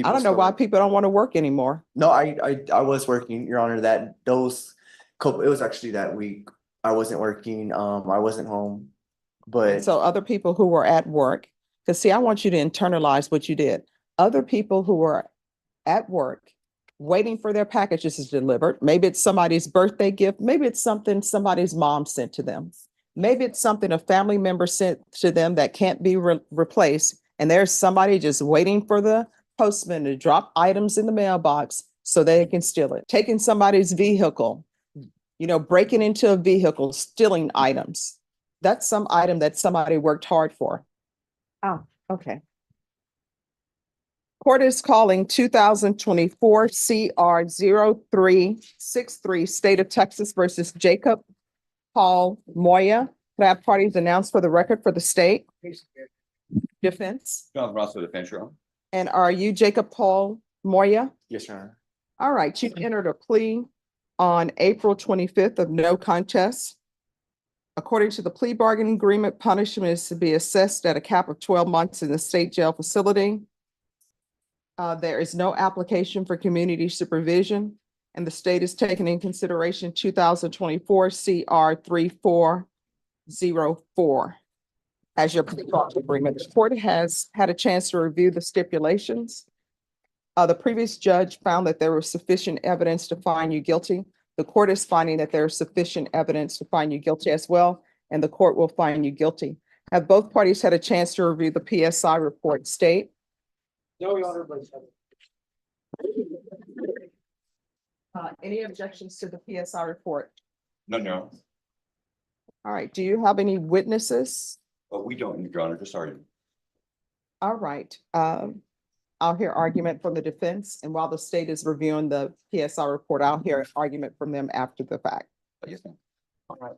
I don't know why people don't want to work anymore. No, I was working, Your Honor, it was actually that week. I wasn't working, I wasn't home, but So other people who were at work, because see, I want you to internalize what you did. Other people who were at work, waiting for their packages to be delivered. Maybe it's somebody's birthday gift. Maybe it's something somebody's mom sent to them. Maybe it's something a family member sent to them that can't be replaced. And there's somebody just waiting for the postman to drop items in the mailbox so they can steal it. Taking somebody's vehicle, breaking into a vehicle, stealing items. That's some item that somebody worked hard for. Oh, okay. Court is calling 2024 CR 0363, State of Texas versus Jacob Paul Moya. Could I have parties announced for the record for the state? Defense. John Ross for defense, Your Honor. And are you Jacob Paul Moya? yes, Your Honor. All right, you entered a plea on April 25th of no contest. According to the plea bargaining agreement, punishment is to be assessed at a cap of 12 months in the state jail facility. There is no application for community supervision, and the state is taking in consideration 2024 CR 3404 as your plea bargaining agreement. The court has had a chance to review the stipulations. The previous judge found that there was sufficient evidence to find you guilty. The court is finding that there is sufficient evidence to find you guilty as well, and the court will find you guilty. Have both parties had a chance to review the PSI report? State? No, Your Honor, Any objections to the PSI report? No, no. All right, do you have any witnesses? We don't, Your Honor, just argue. All right, I'll hear argument from the defense, and while the state is reviewing the PSI report, I'll hear an argument from them after the fact. Yes, ma'am. All right.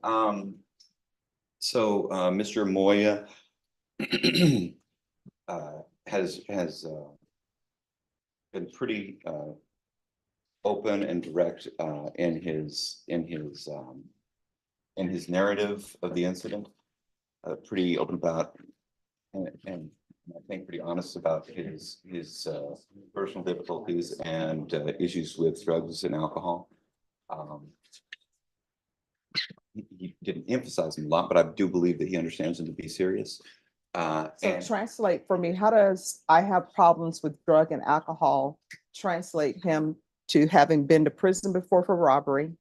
Mr. Moya has been pretty open and direct in his narrative of the incident. Pretty open about and I think pretty honest about his personal difficulties and issues with drugs and alcohol. He didn't emphasize them a lot, but I do believe that he understands them to be serious. So translate for me, how does I have problems with drug and alcohol translate him to having been to prison before for robbery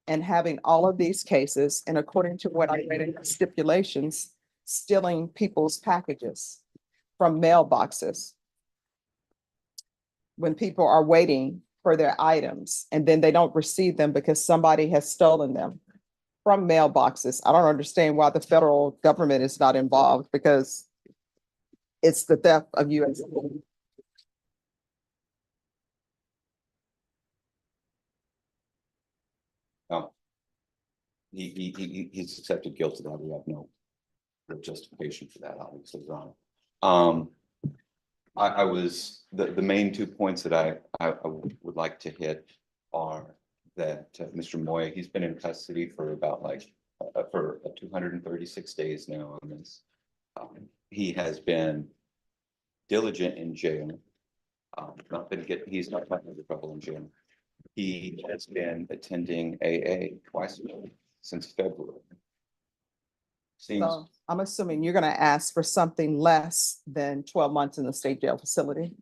and having all of these cases, and according to what I read in the stipulations, stealing people's packages from mailboxes when people are waiting for their items and then they don't receive them because somebody has stolen them from mailboxes. I don't understand why the federal government is not involved, because it's the theft of U.S. No. He's accepted guilt of that. We have no justification for that, obviously, Your Honor. I was the main 2 points that I would like to hit are that Mr. Moya, he's been in custody for about for 236 days now on this. He has been diligent in jail. He's not gotten into trouble in jail. He has been attending AA twice a week since February. So I'm assuming you're going to ask for something less than 12 months in the state jail facility.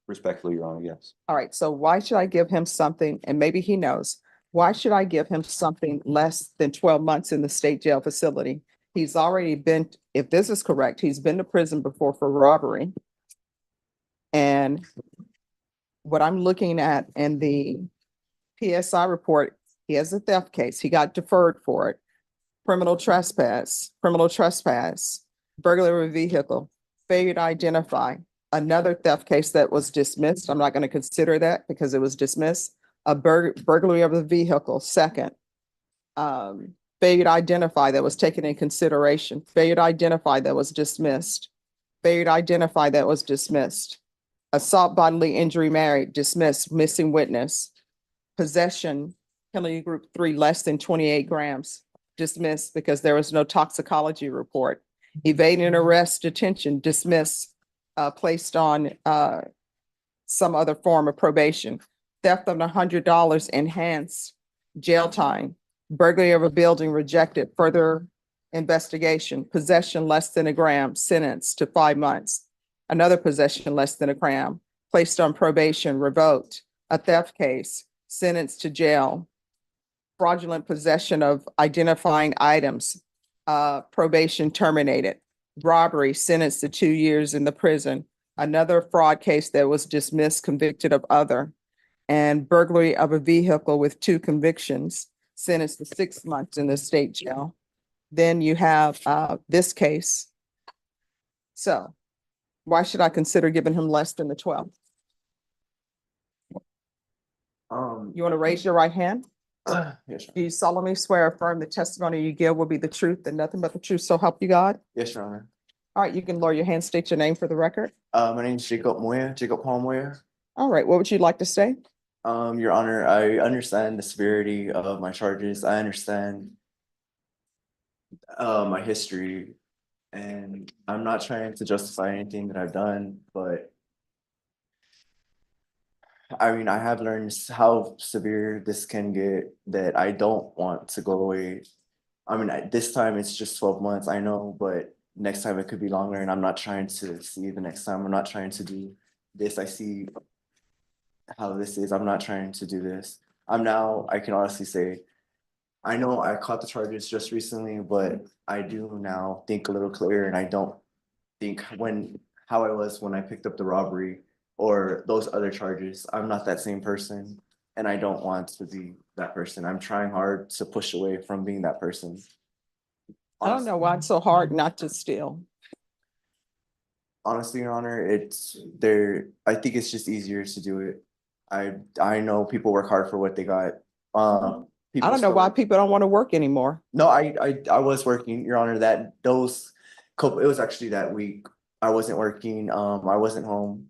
Respectfully, Your Honor, yes. All right. So why should I give him something? And maybe he knows. Why should I give him something less than 12 months in the state jail facility? He's already been, if this is correct, he's been to prison before for robbery. And what I'm looking at in the PSI report, he has a theft case. He got deferred for it. Criminal trespass, burglary of a vehicle, failure to identify, another theft case that was dismissed. I'm not going to consider that because it was dismissed. A burglary of a vehicle, second. Failure to identify that was taken in consideration. Failure to identify that was dismissed. Failure to identify that was dismissed. Assault, bodily injury, married, dismissed. Missing witness. Possession, penalty group 3, less than 28 grams. Dismissed because there was no toxicology report. Evading arrest, detention, dismissed, placed on some other form of probation. Theft of $100 enhanced jail time. Burglary of a building rejected, further investigation. Possession less than a gram, sentenced to 5 months. Another possession less than a gram, placed on probation, revoked. A theft case, sentenced to jail. Fraudulent possession of identifying items, probation terminated. Robbery, sentenced to 2 years in the prison. Another fraud case that was dismissed, convicted of other. And burglary of a vehicle with 2 convictions, sentenced to 6 months in the state jail. Then you have this case. So why should I consider giving him less than the 12? You want to raise your right hand? Yes, Do you solemnly swear or affirm the testimony you give will be the truth and nothing but the truth, so help you God? yes, Your Honor. All right, you can lower your hand, state your name for the record. My name is Jacob Paul Moya. All right, what would you like to say? Your Honor, I understand the severity of my charges. I understand my history, and I'm not trying to justify anything that I've done, but I mean, I have learned how severe this can get, that I don't want to go away. I mean, this time it's just 12 months, I know, but next time it could be longer, and I'm not trying to see the next time. I'm not trying to do this. I see how this is. I'm not trying to do this. I can honestly say, I know I caught the charges just recently, but I do now think a little clearer, and I don't think how I was when I picked up the robbery or those other charges. I'm not that same person, and I don't want to be that person. I'm trying hard to push away from being that person. I don't know why it's so hard not to steal. Honestly, Your Honor, it's there. I think it's just easier to do it. I know people work hard for what they got. I don't know why people don't want to work anymore. No, I was working, Your Honor. It was actually that week. I wasn't working. I wasn't home.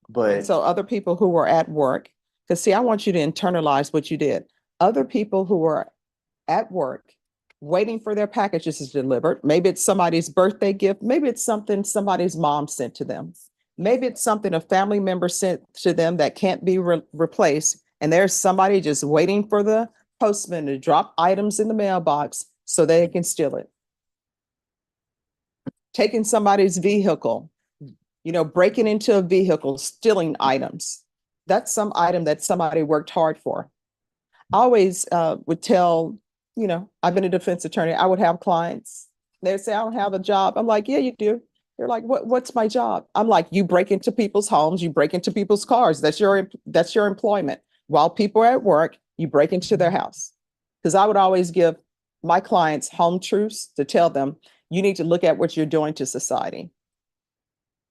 But So other people who were at work, because see, I want you to internalize what you did. Other people who were at work waiting for their packages to be delivered. Maybe it's somebody's birthday gift. Maybe it's something somebody's mom sent to them. Maybe it's something a family member sent to them that can't be replaced. And there's somebody just waiting for the postman to drop items in the mailbox so they can steal it. Taking somebody's vehicle, breaking into a vehicle, stealing items. That's some item that somebody worked hard for. I always would tell, I've been a defense attorney. I would have clients. They'd say, I don't have a job. I'm like, yeah, you do. They're like, what's my job? I'm like, you break into people's homes, you break into people's cars. That's your employment. While people are at work, you break into their house. Because I would always give my clients home truths to tell them, you need to look at what you're doing to society.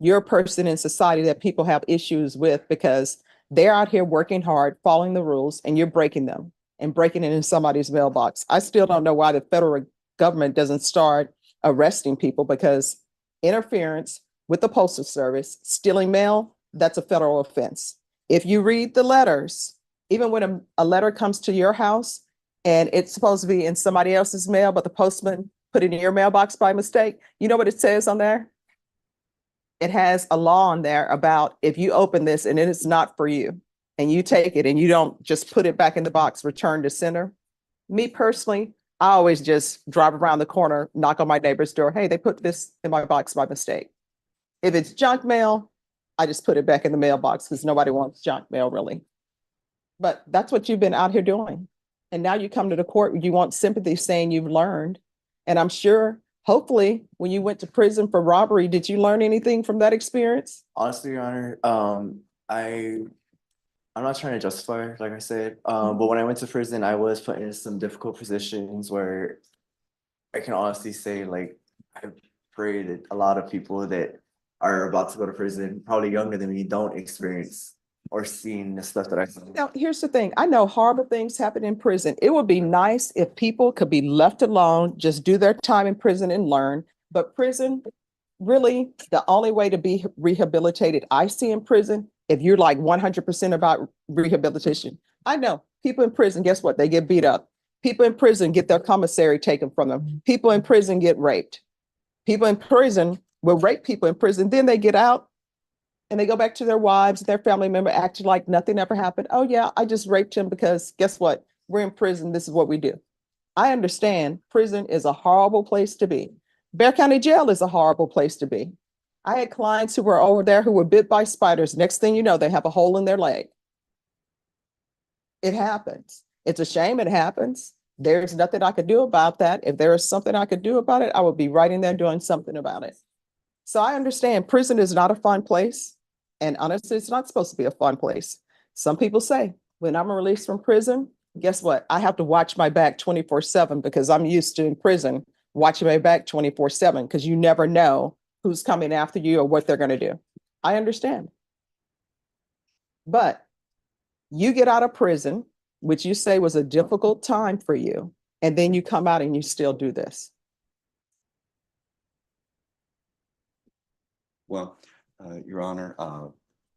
You're a person in society that people have issues with because they're out here working hard, following the rules, and you're breaking them and breaking it in somebody's mailbox. I still don't know why the federal government doesn't start arresting people, because interference with the postal service, stealing mail, that's a federal offense. If you read the letters, even when a letter comes to your house and it's supposed to be in somebody else's mail, but the postman put it in your mailbox by mistake, you know what it says on there? It has a law on there about if you open this and it is not for you and you take it and you don't just put it back in the box, return to sender. Me personally, I always just drive around the corner, knock on my neighbor's door. Hey, they put this in my box by mistake. If it's junk mail, I just put it back in the mailbox because nobody wants junk mail really. But that's what you've been out here doing. And now you come to the court, you want sympathy saying you've learned. And I'm sure, hopefully, when you went to prison for robbery, did you learn anything from that experience? honestly, Your Honor, I'm not trying to justify, like I said, but when I went to prison, I was put in some difficult positions where I can honestly say, like, I pray that a lot of people that are about to go to prison, probably younger than me, don't experience or seen the stuff that I saw. Now, here's the thing. I know horrible things happen in prison. It would be nice if people could be left alone, just do their time in prison and learn. But prison, really, the only way to be rehabilitated I see in prison, if you're like 100% about rehabilitation. I know people in prison, guess what? They get beat up. People in prison get their commissary taken from them. People in prison get raped. People in prison will rape people in prison. Then they get out And they go back to their wives, their family member acting like nothing ever happened. Oh yeah, I just raped him because guess what? We're in prison. This is what we do. I understand prison is a horrible place to be. Bear County Jail is a horrible place to be. I had clients who were over there who were bit by spiders. Next thing you know, they have a hole in their leg. It happens. It's a shame it happens. There's nothing I could do about that. If there is something I could do about it, I would be right in there doing something about it. So I understand prison is not a fun place. And honestly, it's not supposed to be a fun place. Some people say, when I'm released from prison, guess what? I have to watch my back 24/7 because I'm used to in prison watching my back 24/7 because you never know who's coming after you or what they're going to do. I understand. But you get out of prison, which you say was a difficult time for you, and then you come out and you still do this. Well, Your Honor,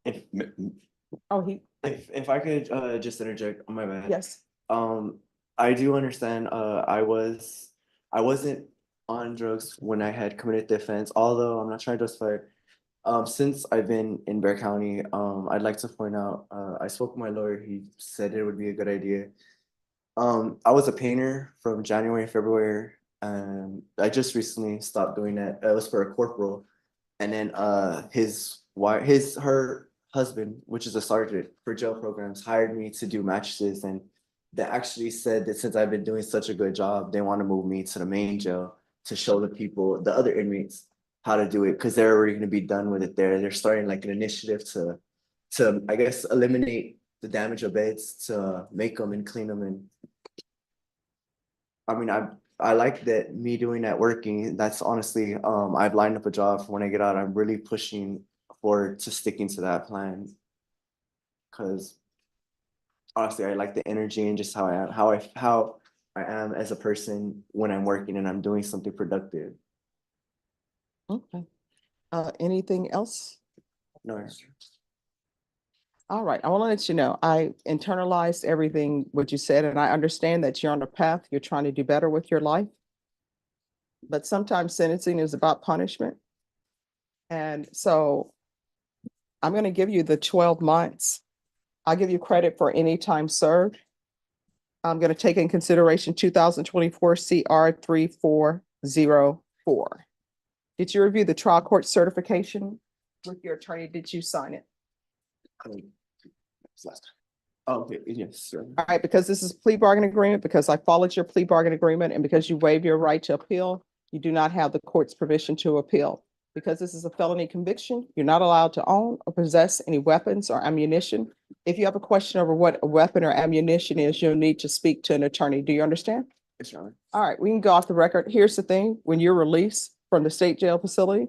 If, Oh, if I could, just interject, my bad. yes. I do understand, I wasn't on drugs when I had committed the offense, although I'm not trying to justify it. Since I've been in Bear County, I'd like to point out, I spoke with my lawyer, he said it would be a good idea. I was a painter from January, February, and I just recently stopped doing that. It was for a corporal. And then her husband, which is a sergeant for jail programs, hired me to do mattresses, and they actually said that since I've been doing such a good job, they want to move me to the main jail to show the people, the other inmates, how to do it, because they're already going to be done with it there. They're starting like an initiative to I guess eliminate the damage of beds, to make them and clean them. And I mean, I like that, me doing that, working. That's honestly, I've lined up a job for when I get out. I'm really pushing forward to sticking to that plan. Cause honestly, I like the energy and just how I am, how I am as a person when I'm working and I'm doing something productive. Okay. Anything else? No. All right. I want to let you know, I internalized everything what you said, and I understand that you're on a path. You're trying to do better with your life. But sometimes sentencing is about punishment. And so I'm going to give you the 12 months. I'll give you credit for any time served. I'm going to take in consideration 2024 CR 3404. Did you review the trial court certification with your attorney? Did you sign it? Oh, okay, yes, sir. All right, because this is plea bargain agreement, because I followed your plea bargain agreement, and because you waive your right to appeal, you do not have the court's permission to appeal. Because this is a felony conviction, you're not allowed to own or possess any weapons or ammunition. If you have a question over what a weapon or ammunition is, you'll need to speak to an attorney. Do you understand? Yes, Your Honor. All right, we can go off the record. Here's the thing, when you're released from the state jail facility,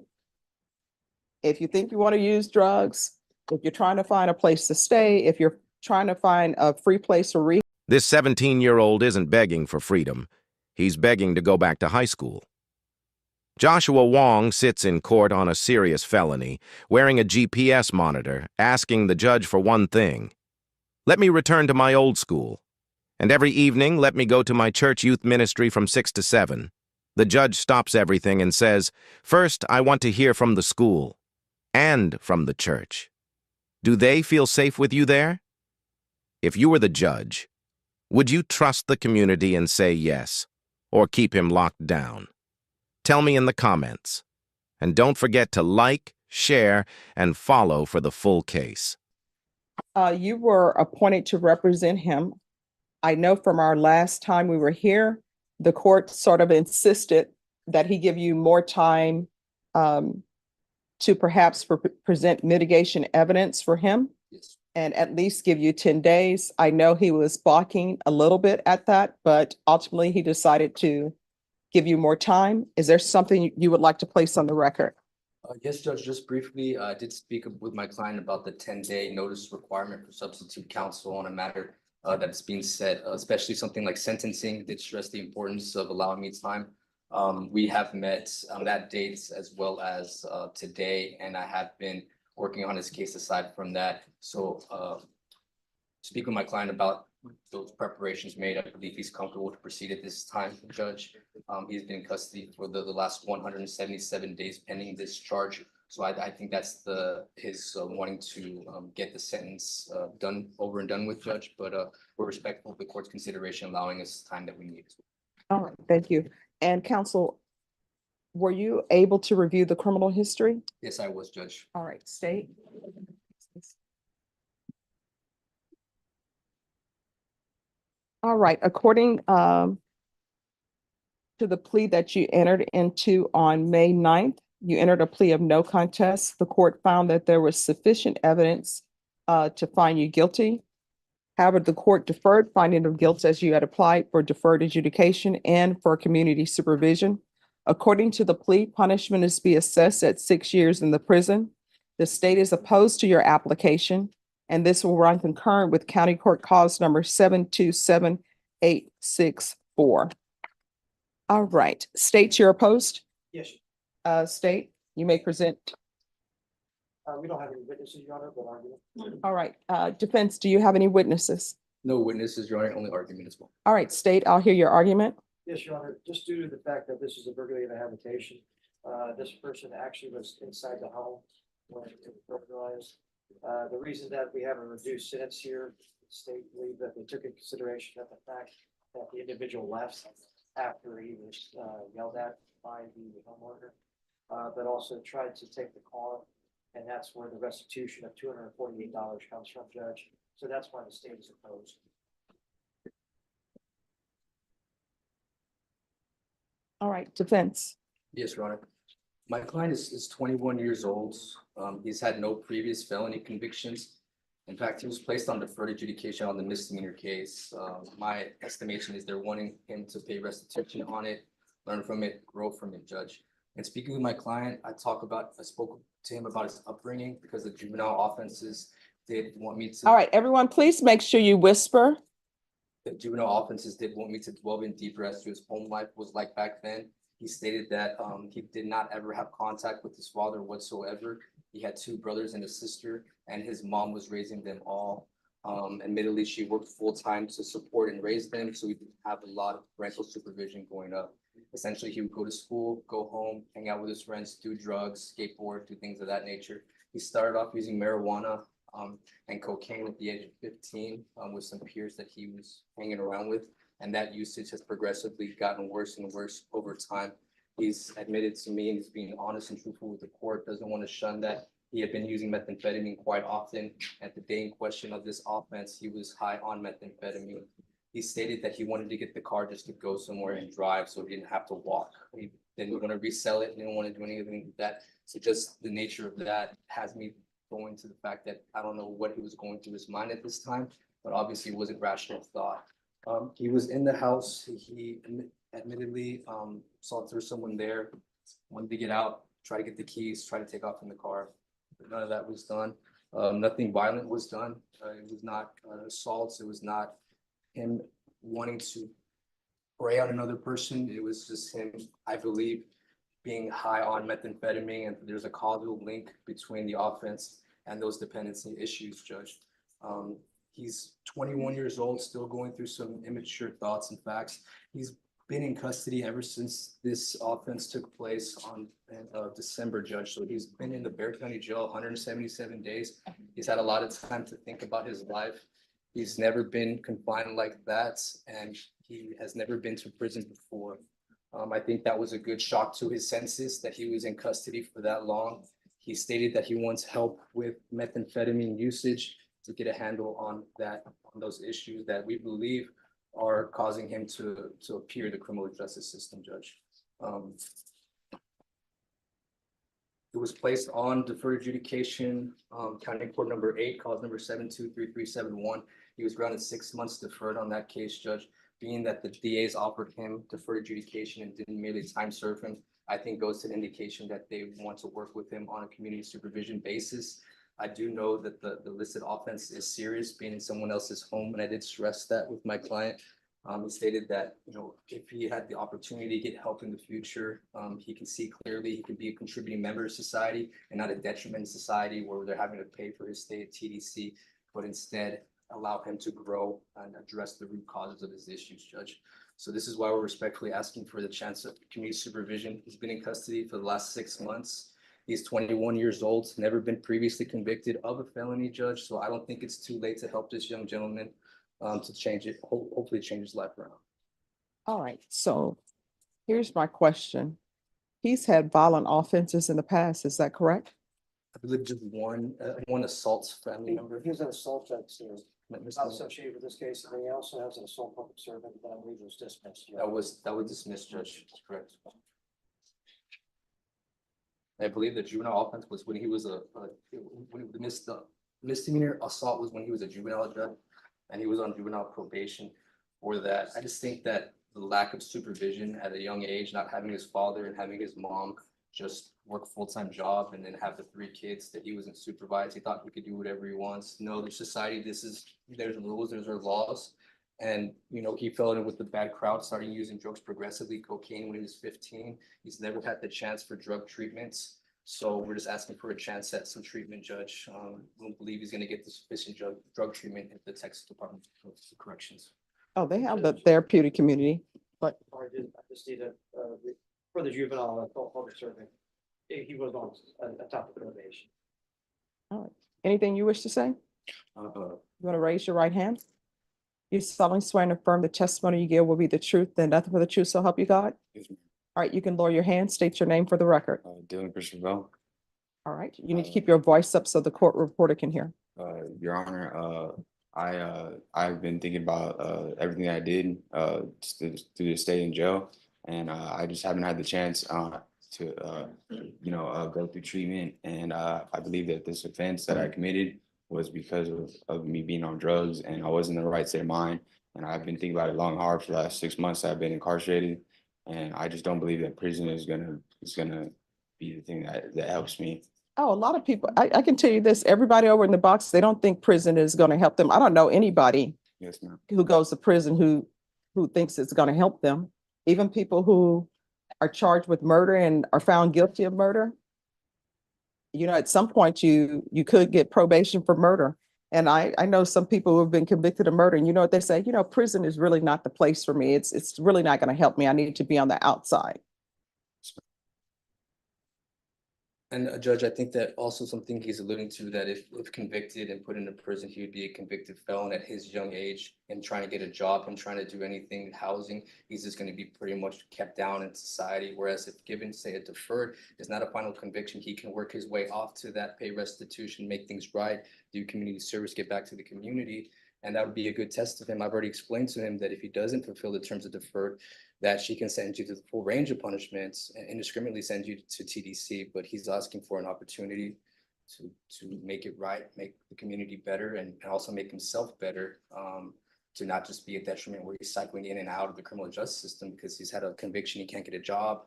if you think you want to use drugs, if you're trying to find a place to stay, if you're trying to find a free place for rehab. This 17-year-old isn't begging for freedom. He's begging to go back to high school. Joshua Wong sits in court on a serious felony, wearing a GPS monitor, asking the judge for one thing. Let me return to my old school. And every evening, let me go to my church youth ministry from 6 to 7. The judge stops everything and says, first, I want to hear from the school and from the church. Do they feel safe with you there? If you were the judge, would you trust the community and say yes, or keep him locked down? Tell me in the comments. And don't forget to like, share, and follow for the full case. You were appointed to represent him. I know from our last time we were here, the court sort of insisted that he give you more time to perhaps present mitigation evidence for him. Yes. And at least give you 10 days. I know he was balking a little bit at that, but ultimately he decided to give you more time. Is there something you would like to place on the record? Yes, Judge, just briefly, I did speak with my client about the 10-day notice requirement for substitute counsel on a matter that's being set, especially something like sentencing. Did stress the importance of allowing me time. We have met on that date as well as today, and I have been working on his case aside from that. So speak with my client about those preparations made. I believe he's comfortable to proceed at this time, Judge. He's been in custody for the last 177 days pending this charge. So I think that's his wanting to get the sentence done over and done with, Judge, but we're respectful of the court's consideration, allowing us time that we need. All right, thank you. And counsel, were you able to review the criminal history? Yes, I was, Judge. All right, state. All right, according to the plea that you entered into on May 9th, you entered a plea of no contest. The court found that there was sufficient evidence to find you guilty. However, the court deferred finding of guilt as you had applied for deferred adjudication and for community supervision. According to the plea, punishment is to be assessed at 6 years in the prison. The state is opposed to your application, and this will run concurrent with County Court Cause number 727864. All right, state you're opposed? Yes, State, you may present. we don't have any witnesses, Your Honor, but argument. All right, defense, do you have any witnesses? No witnesses, Your Honor, only argument as well. All right, state, I'll hear your argument. Yes, Your Honor, just due to the fact that this is a burglary of a habitation, this person actually was inside the home when it was burglarized. The reason that we have a reduced sentence here, the state believed that they took into consideration of the fact that the individual left after he was yelled at by the homeowner, but also tried to take the car. And that's where the restitution of $248 comes from, Judge. So that's why the state is opposed. All right, defense. Yes, Your Honor. My client is 21 years old. He's had no previous felony convictions. In fact, he was placed on deferred adjudication on the misdemeanor case. My estimation is they're wanting him to pay restitution on it, learn from it, grow from it, Judge. And speaking with my client, I spoke to him about his upbringing because the juvenile offenses did want me to. All right, everyone, please make sure you whisper. The juvenile offenses did want me to delve in deeper as to his home life was like back then. He stated that he did not ever have contact with his father whatsoever. He had 2 brothers and a sister, and his mom was raising them all. Admittedly, she worked full time to support and raise them, so we didn't have a lot of parental supervision growing up. Essentially, he would go to school, go home, hang out with his friends, do drugs, skateboard, do things of that nature. He started off using marijuana and cocaine at the age of 15 with some peers that he was hanging around with. And that usage has progressively gotten worse and worse over time. He's admitted to me, and he's being honest and truthful with the court, doesn't want to shun that. He had been using methamphetamine quite often. At the day in question of this offense, he was high on methamphetamine. He stated that he wanted to get the car just to go somewhere and drive so he didn't have to walk. He didn't want to resell it, didn't want to do anything with that. So just the nature of that has me going to the fact that I don't know what he was going through his mind at this time, but obviously it wasn't rational thought. He was in the house. He admittedly saw through someone there, wanted to get out, try to get the keys, try to take off in the car. But none of that was done. Nothing violent was done. It was not assaults. It was not him wanting to prey on another person. It was just him, I believe, being high on methamphetamine, and there's a causal link between the offense and those dependency issues, Judge. He's 21 years old, still going through some immature thoughts and facts. He's been in custody ever since this offense took place on December, Judge. So he's been in the Bexar County Jail 177 days. He's had a lot of time to think about his life. He's never been confined like that, and he has never been to prison before. I think that was a good shock to his senses that he was in custody for that long. He stated that he wants help with methamphetamine usage to get a handle on that, on those issues that we believe are causing him to appear the criminal justice system, Judge. It was placed on deferred adjudication, County Court number 8, cause number 723371. He was granted 6 months deferred on that case, Judge. Being that the DAs offered him deferred adjudication and didn't merely time serve him, I think goes to an indication that they want to work with him on a community supervision basis. I do know that the listed offense is serious, being in someone else's home, and I did stress that with my client. He stated that, you know, if he had the opportunity to get help in the future, he can see clearly, he can be a contributing member of society and not a detriment to society where they're having to pay for his stay at TDC, but instead allow him to grow and address the root causes of his issues, Judge. So this is why we're respectfully asking for the chance of community supervision. He's been in custody for the last 6 months. He's 21 years old, never been previously convicted of a felony, Judge. So I don't think it's too late to help this young gentleman to change it, hopefully change his life around. All right, so here's my question. He's had violent offenses in the past, is that correct? I believe just one assault family member. He was an assault judge, so not associated with this case, and he also has an assault public servant that I believe was dismissed. That was dismissed, Judge. That's correct. I believe the juvenile offense was when he was when the misdemeanor assault was when he was a juvenile judge, and he was on juvenile probation for that. I just think that the lack of supervision at a young age, not having his father and having his mom just work a full-time job and then have the 3 kids that he wasn't supervised. He thought he could do whatever he wants. No, there's society, there's rules, there's laws. And, you know, he fell in with the bad crowd, starting using drugs progressively, cocaine when he was 15. He's never had the chance for drug treatments. So we're just asking for a chance at some treatment, Judge. We don't believe he's going to get the sufficient drug treatment at the Texas Department of Corrections. Oh, they have the therapeutic community, but I just need for the juvenile adult public servant, he was on a top of probation. all right. Anything you wish to say? You want to raise your right hand? You solemnly swear and affirm the testimony you give will be the truth and nothing but the truth, so help you God? Yes, ma'am. All right, you can lower your hand, state your name for the record. Dylan Christopher Bell. All right, you need to keep your voice up so the court reporter can hear. Your Honor, I've been thinking about everything I did through the stay in jail, and I just haven't had the chance to go through treatment. And I believe that this offense that I committed was because of me being on drugs, and I wasn't in the right state of mind. And I've been thinking about it long and hard for the last 6 months that I've been incarcerated, and I just don't believe that prison is gonna be the thing that helps me. Oh, a lot of people, I can tell you this, everybody over in the box, they don't think prison is going to help them. I don't know anybody Yes, ma'am. who goes to prison who thinks it's going to help them. Even people who are charged with murder and are found guilty of murder. You know, at some point you could get probation for murder. And I know some people who have been convicted of murder, and you know what they say, you know, prison is really not the place for me. It's really not going to help me. I need to be on the outside. And Judge, I think that also something he's alluding to, that if convicted and put into prison, he would be a convicted felon at his young age and trying to get a job and trying to do anything in housing. He's just going to be pretty much kept down in society. Whereas if given, say, a deferred, is not a final conviction, he can work his way off to that, pay restitution, make things right, do community service, get back to the community. And that would be a good test of him. I've already explained to him that if he doesn't fulfill the terms of deferred, that she can send you to the full range of punishments and indiscriminately send you to TDC. But he's asking for an opportunity to make it right, make the community better, and also make himself better, to not just be a detriment where he's cycling in and out of the criminal justice system because he's had a conviction, he can't get a job.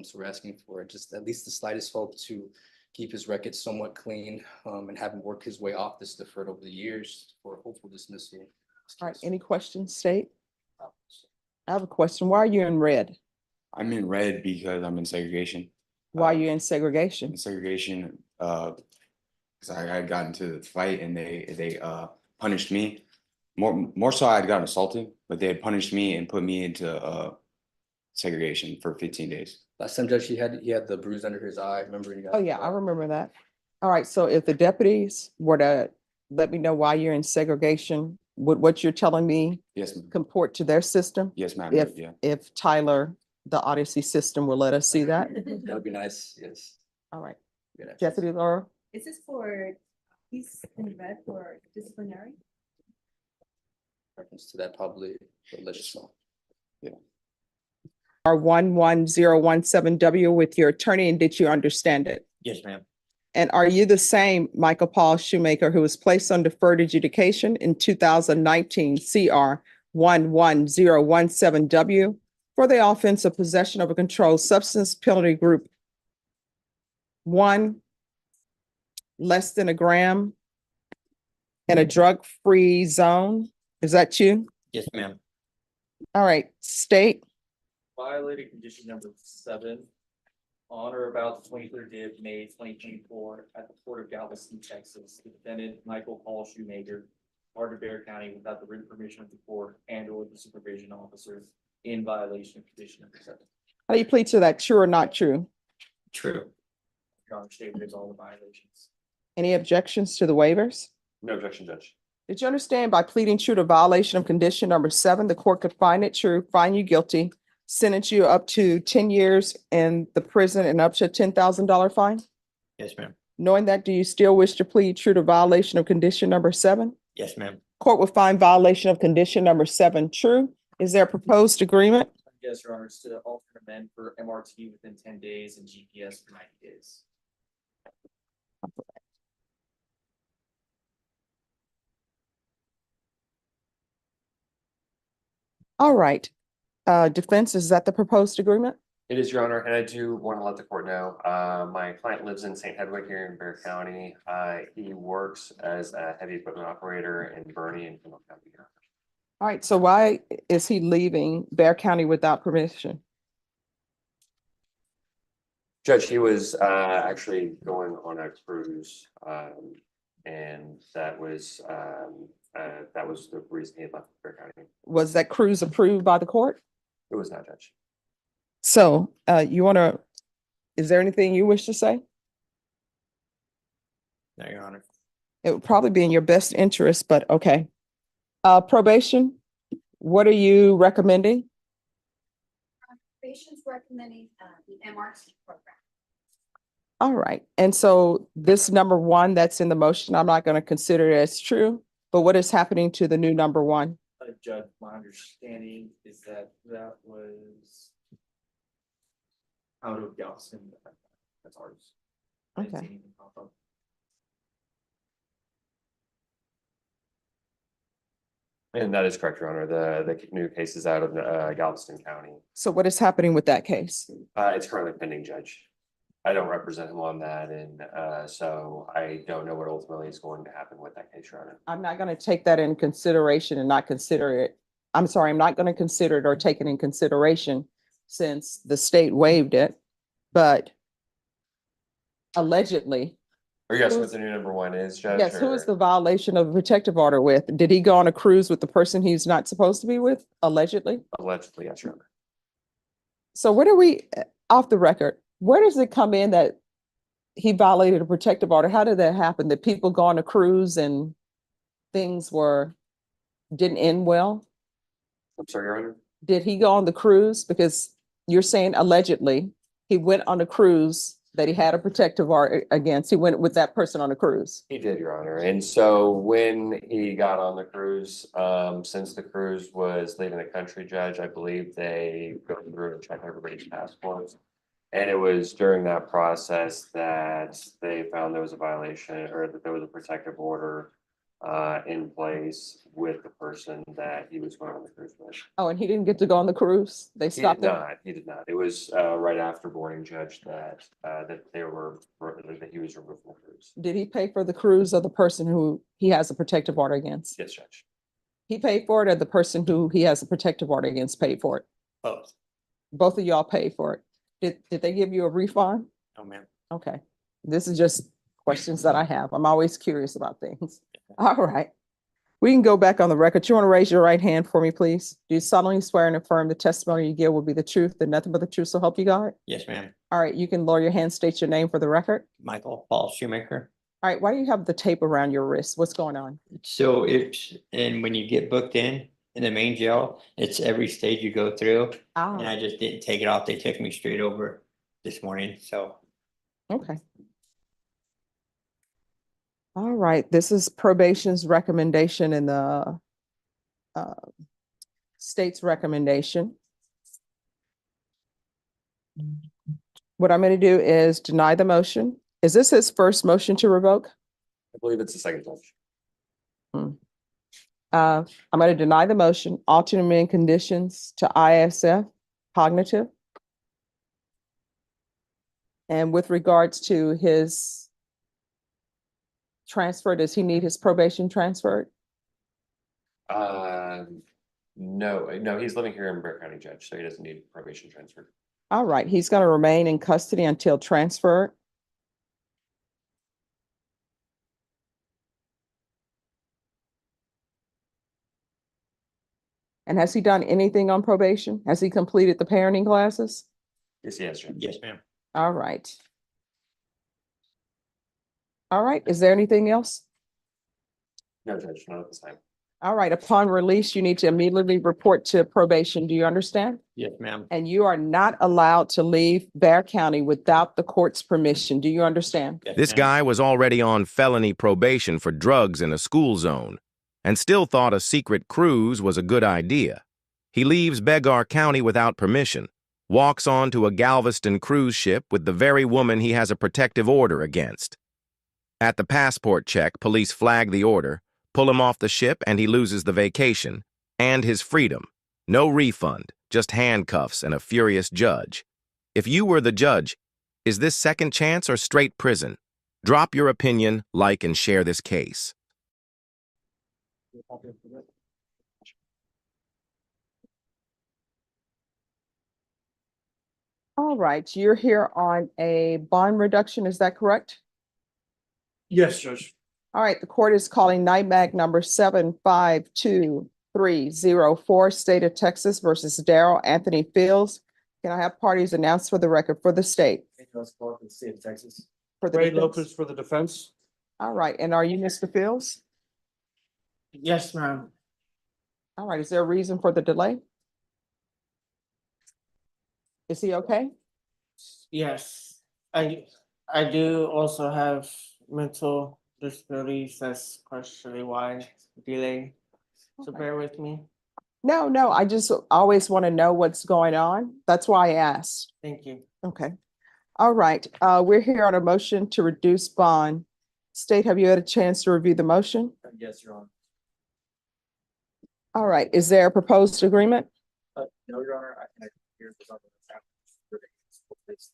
So we're asking for just at least the slightest hope to keep his record somewhat clean, and have him work his way off this deferred over the years for hopeful dismissal. All right, any questions, State? I have a question. Why are you in red? I'm in red because I'm in segregation. Why are you in segregation? In segregation, because I had gotten to the fight and they punished me. More so, I had gotten assaulted, but they had punished me and put me into segregation for 15 days. Last time, Judge, he had the bruise under his eye. Remember? Oh, yeah, I remember that. All right, so if the deputies were to let me know why you're in segregation, would what you're telling me Yes, ma'am. comport to their system? Yes, ma'am. Yeah. If Tyler, the Odyssey system will let us see that? That would be nice, yes. All right, Good answer. Deputy Laura? Is this for, he's in red for disciplinary? Reference to that probably, but let's just know. R11017W with your attorney, and did you understand it? Yes, ma'am. And are you the same Michael Paul Shoemaker who was placed on deferred adjudication in 2019 CR 11017W for the offense of possession of a controlled substance penalty group 1, less than a gram, in a drug-free zone? Is that you? Yes, ma'am. All right, State. Violated condition number 7 on or about the 23rd day of May 2024 at the Port of Galveston, Texas. The defendant, Michael Paul Shoemaker, part of Bear County without the written permission of the court and or the supervision officer in violation of condition number 7. How do you plead to that? True or not true? True. Your Honor, state waives all the violations. Any objections to the waivers? No objection, Judge. Did you understand by pleading true to violation of condition number 7, the court could find it true, find you guilty, sentence you up to 10 years in the prison and up to a $10,000 fine? Yes, ma'am. Knowing that, do you still wish to plead true to violation of condition number 7? Yes, ma'am. Court will find violation of condition number 7 true. Is there a proposed agreement? Yes, Your Honor, it's to alter amend for MRT within 10 days and GPS for 90 days. All right. Defense, is that the proposed agreement? It is, Your Honor, and I do want to let the court know, my client lives in St. Hedwig here in Bear County. He works as a heavy equipment operator in Bernie and Kendall County. All right, so why is he leaving Bear County without permission? Judge, he was actually going on a cruise, and that was the reason he had left Bear County. Was that cruise approved by the court? It was not, Judge. So is there anything you wish to say? No, Your Honor. It would probably be in your best interest, but okay. Probation, what are you recommending? Probation's recommending the MRT program. All right, and so this number 1 that's in the motion, I'm not going to consider it as true, but what is happening to the new number 1? Judge, my understanding is that that was out of Galveston. That's ours. I didn't see Okay. anything pop up. And that is correct, Your Honor. The new case is out of Galveston County. So what is happening with that case? It's currently pending, Judge. I don't represent him on that, and so I don't know what ultimately is going to happen with that case, Your Honor. I'm not going to take that in consideration and not consider it. I'm sorry, I'm not going to consider it or take it in consideration since the state waived it, but allegedly. Or yes, what the new number 1 is, Judge? Yes, who is or- the violation of a protective order with? Did he go on a cruise with the person he's not supposed to be with, allegedly? Allegedly, yes, Your Honor. So where do we, off the record, where does it come in that he violated a protective order? How did that happen? Did people go on a cruise and things didn't end well? I'm sorry, Your Honor. Did he go on the cruise? Because you're saying allegedly he went on a cruise that he had a protective order against. He went with that person on a cruise. He did, Your Honor. And so when he got on the cruise, since the cruise was leaving the country, Judge, I believe they go through and check everybody's passports. And it was during that process that they found there was a violation or that there was a protective order in place with the person that he was going on the cruise with. Oh, and he didn't get to go on the cruise? They He stopped did him? not, he did not. It was right after boarding, Judge, that that he was removed from the cruise. Did he pay for the cruise of the person who he has a protective order against? Yes, Judge. He paid for it, or the person who he has a protective order against paid for it? Both. Both of y'all paid for it. Did they give you a refund? No, ma'am. Okay, this is just questions that I have. I'm always curious about things. All right. We can go back on the record. You want to raise your right hand for me, please? Do you solemnly swear and affirm the testimony you give will be the truth and nothing but the truth, so help you God? Yes, ma'am. All right, you can lower your hand, state your name for the record. Michael Paul Shoemaker. All right, why do you have the tape around your wrist? What's going on? So and when you get booked in the main jail, it's every stage you go through. And Ah, I just didn't take it off. They took me straight over this morning, so. okay. All right, this is probation's recommendation and the state's recommendation. What I'm going to do is deny the motion. Is this his first motion to revoke? I believe it's the second, Judge. I'm going to deny the motion, alternate amend conditions to ISF cognitive. And with regards to his transfer, does he need his probation transferred? No, he's living here in Bear County, Judge, so he doesn't need probation transfer. All right, he's going to remain in custody until transferred. And has he done anything on probation? Has he completed the parenting classes? Yes, he has, Judge. Yes, ma'am. All right. All right, is there anything else? No, Judge, not at this time. All right, upon release, you need to immediately report to probation. Do you understand? Yes, ma'am. And you are not allowed to leave Bear County without the court's permission. Do you understand? Yes, This ma'am. guy was already on felony probation for drugs in a school zone and still thought a secret cruise was a good idea. He leaves Begar County without permission, walks on to a Galveston cruise ship with the very woman he has a protective order against. At the passport check, police flag the order, pull him off the ship, and he loses the vacation and his freedom. No refund, just handcuffs and a furious judge. If you were the judge, is this second chance or straight prison? Drop your opinion, like, and share this case. All right, you're here on a bond reduction, is that correct? Yes, Judge. All right, the court is calling NIMAG number 752304, State of Texas versus Darrell Anthony Fields. Can I have parties announced for the record for the state? State of Texas. For the Ray defense? Lopez for the defense. All right, and are you Mr. Fields? Yes, ma'am. All right, is there a reason for the delay? Is he okay? Yes, I do also have mental disabilities. That's partially why delay. So Okay. bear with me. No, I just always want to know what's going on. That's why I asked. Thank you. Okay. All right, we're here on a motion to reduce bond. State, have you had a chance to review the motion? Yes, Your Honor. All right, is there a proposed agreement? No, Your Honor, I hear the something that's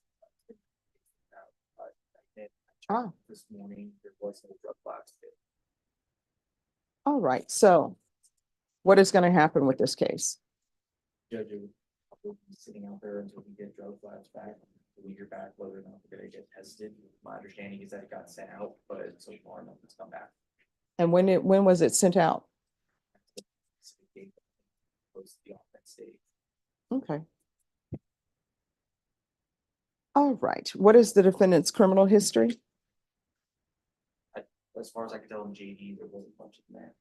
happening. Ah. This morning, there was no drug class. All right, so what is going to happen with this case? Judge will be sitting out there until we get drug labs back. We hear back whether or not they're gonna get tested. My understanding is that it got sent out, but so far nothing's come back. And when was it sent out? Close to the offense stage. Okay. All right, what is the defendant's criminal history? As far as I can tell in JD, there was a bunch of that.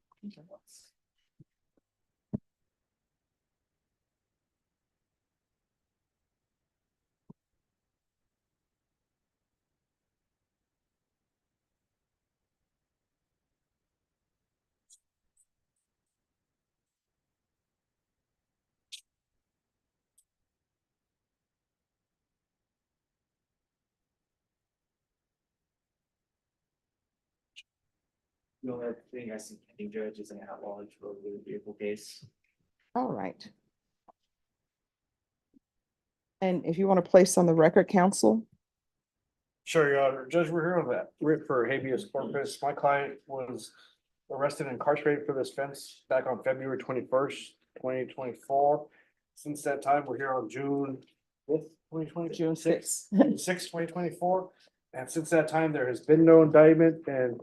The only other thing I see pending, Judge, is an outlawage for a vehicle case. All right. And if you want to place on the record, counsel? Sure, Your Honor. Judge, we're here on that writ for habeas corpus. My client was arrested and incarcerated for this offense back on February 21st, 2024. Since that time, we're here on June 5th, 2020. June 6th. 2024. And since that time, there has been no indictment, and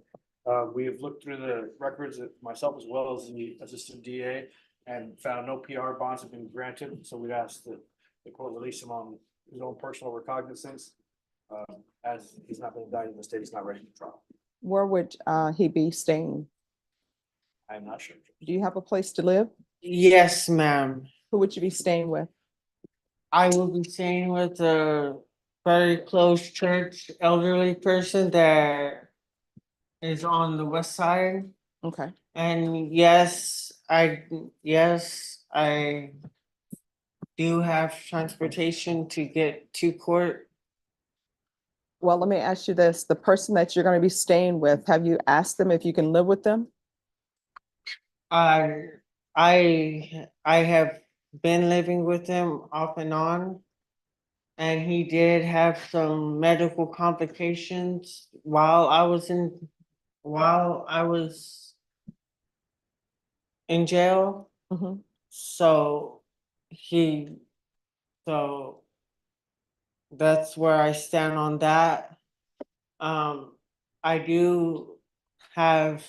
we have looked through the records, myself as well as the assistant DA, and found no PR bonds have been granted. So we'd ask that the court release him on his own personal recognizance. As he's not been indicted, the state is not ready to trial. Where would he be staying? I'm not sure. Do you have a place to live? Yes, ma'am. Who would you be staying with? I will be staying with a very close church elderly person that is on the west side. Okay. And yes, I do have transportation to get to court. Well, let me ask you this. The person that you're going to be staying with, have you asked them if you can live with them? I have been living with him off and on. And he did have some medical complications while I was in jail. Mhm. So that's where I stand on that. I do have,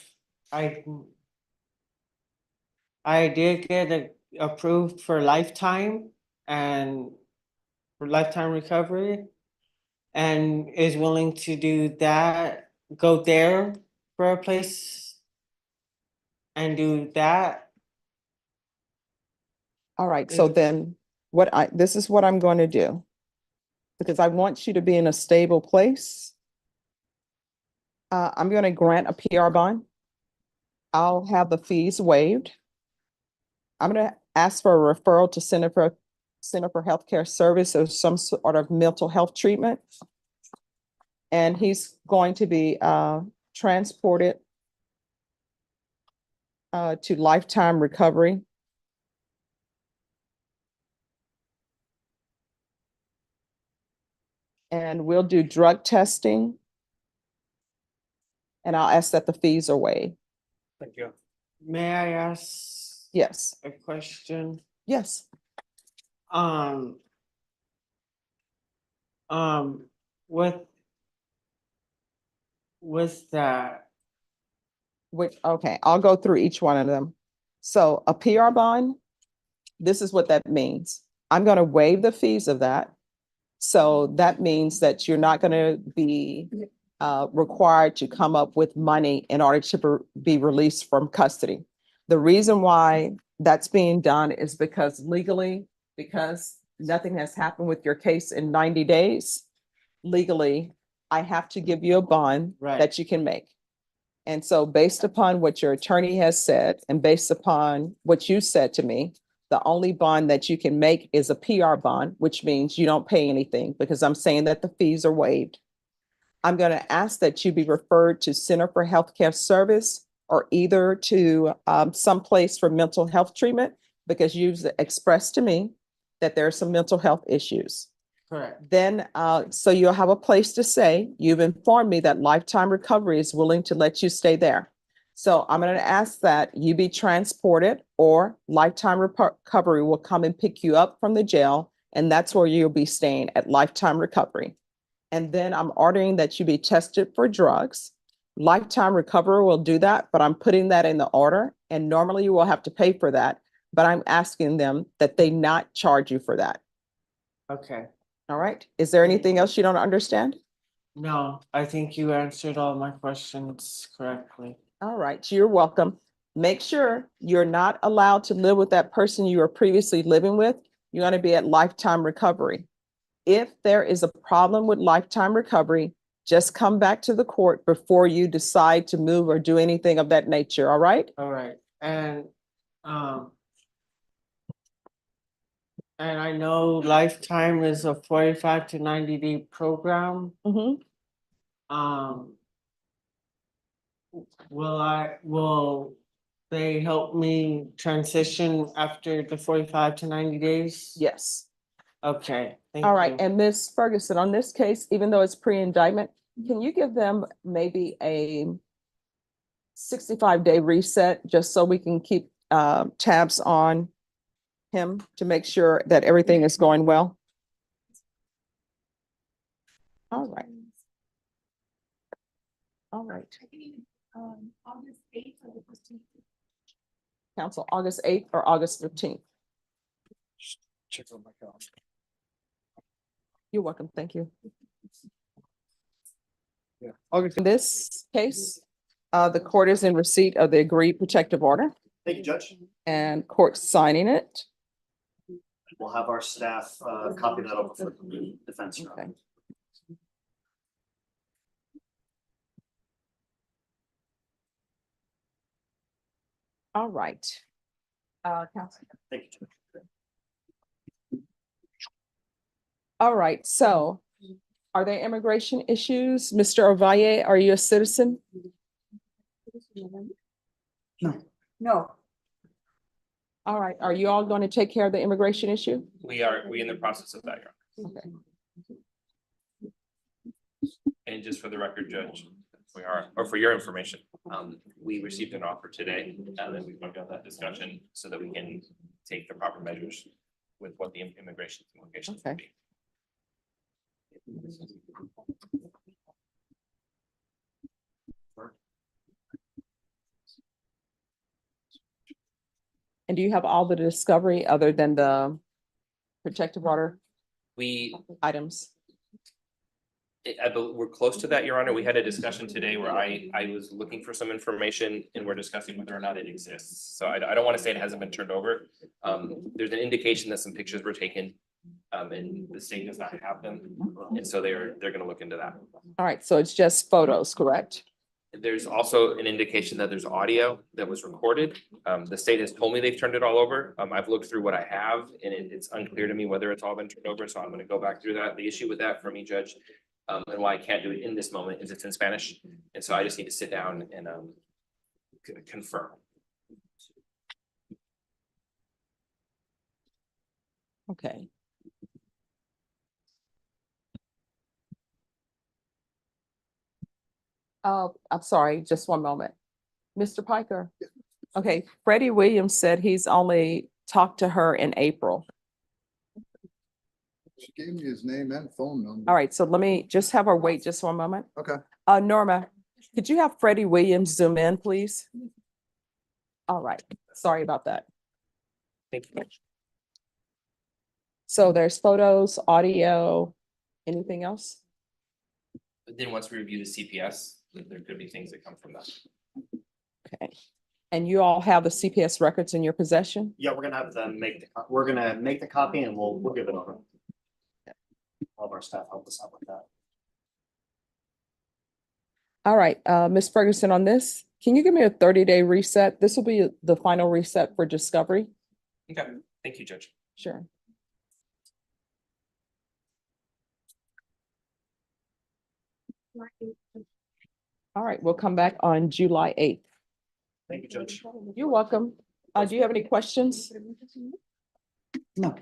I did get approved for lifetime and for lifetime recovery, and is willing to do that go there for a place and do that? All right, so Is- then this is what I'm going to do. Because I want you to be in a stable place. I'm going to grant a PR bond. I'll have the fees waived. I'm going to ask for a referral to Center for Healthcare Service or some sort of mental health treatment. And he's going to be transported to Lifetime Recovery. And we'll do drug testing. And I'll ask that the fees are waived. Thank you. May I ask Yes, a question? yes. Um, with that, Okay, I'll go through each one of them. So a PR bond, this is what that means. I'm going to waive the fees of that. So that means that you're not going to be required to come up with money in order to be released from custody. The reason why that's being done is because legally, because nothing has happened with your case in 90 days, legally, I have to give you a bond Right. that you can make. And so based upon what your attorney has said and based upon what you said to me, the only bond that you can make is a PR bond, which means you don't pay anything because I'm saying that the fees are waived. I'm going to ask that you be referred to Center for Healthcare Service or either to someplace for mental health treatment because you've expressed to me that there are some mental health issues. correct. Then, so you'll have a place to stay. You've informed me that Lifetime Recovery is willing to let you stay there. So I'm going to ask that you be transported or Lifetime Recovery will come and pick you up from the jail. And that's where you'll be staying at Lifetime Recovery. And then I'm ordering that you be tested for drugs. Lifetime Recovery will do that, but I'm putting that in the order. And normally you will have to pay for that, but I'm asking them that they not charge you for that. Okay. All right. Is there anything else you don't understand? No, I think you answered all my questions correctly. All right. You're welcome. Make sure you're not allowed to live with that person you were previously living with. You're going to be at Lifetime Recovery. If there is a problem with Lifetime Recovery, just come back to the court before you decide to move or do anything of that nature. All right. All right, and I know Lifetime is a 45 to 90-day program. Mhm. Will they help me transition after the 45 to 90 days? Yes. Okay, thank All right. you. And Ms. Ferguson, on this case, even though it's pre-indictment, can you give them maybe a 65-day reset just so we can keep tabs on him to make sure that everything is going well? All right. All right. August 8th or the 15th. Council, August 8th or August 15th? Check on my calendar. You're welcome. Thank you. Yeah, August. In this case, the court is in receipt of the agreed protective order Thank you, Judge. and court signing it. We'll have our staff copy that over for the defense. Okay. All right. Counsel. Thank you, Judge. All right, so are there immigration issues? Mr. Ovalle, are you a citizen? No. All right, are you all going to take care of the immigration issue? We in the process of that, Your Honor. Okay. And just for the record, Judge, we are, or for your information, we received an offer today, and then we've going to have that discussion so that we can take the proper measures with what the immigration implications will be. And do you have all the discovery other than the protective order We items? We're close to that, Your Honor. We had a discussion today where I was looking for some information and we're discussing whether or not it exists. So I don't want to say it hasn't been turned over. There's an indication that some pictures were taken. And the state does not have them. And so they're gonna look into that. All right, so it's just photos, correct? There's also an indication that there's audio that was recorded. The state has told me they've turned it all over. I've looked through what I have and it's unclear to me whether it's all been turned over. So I'm gonna go back through that. The issue with that for me, Judge, and why I can't do it in this moment is it's in Spanish. And so I just need to sit down and confirm. Okay. I'm sorry, just one moment. Mr. Piker. Okay, Freddie Williams said he's only talked to her in April. She gave me his name and phone number. All right, so let me just have her wait just one moment. Okay. Norma, could you have Freddie Williams zoom in, please? All right, sorry about that. Thank you. So there's photos, audio, anything else? But then once we review the CPS, there could be things that come from that. Okay. And you all have the CPS records in your possession? Yeah, we're gonna have them we're gonna make the copy and we'll give it over. All of our staff help us out with that. All right, Ms. Ferguson, on this, can you give me a 30-day reset? This will be the final reset for discovery. Okay, thank you, Judge. Sure. All right, we'll come back on July 8th. Thank you, Judge. You're welcome. Do you have any questions? No.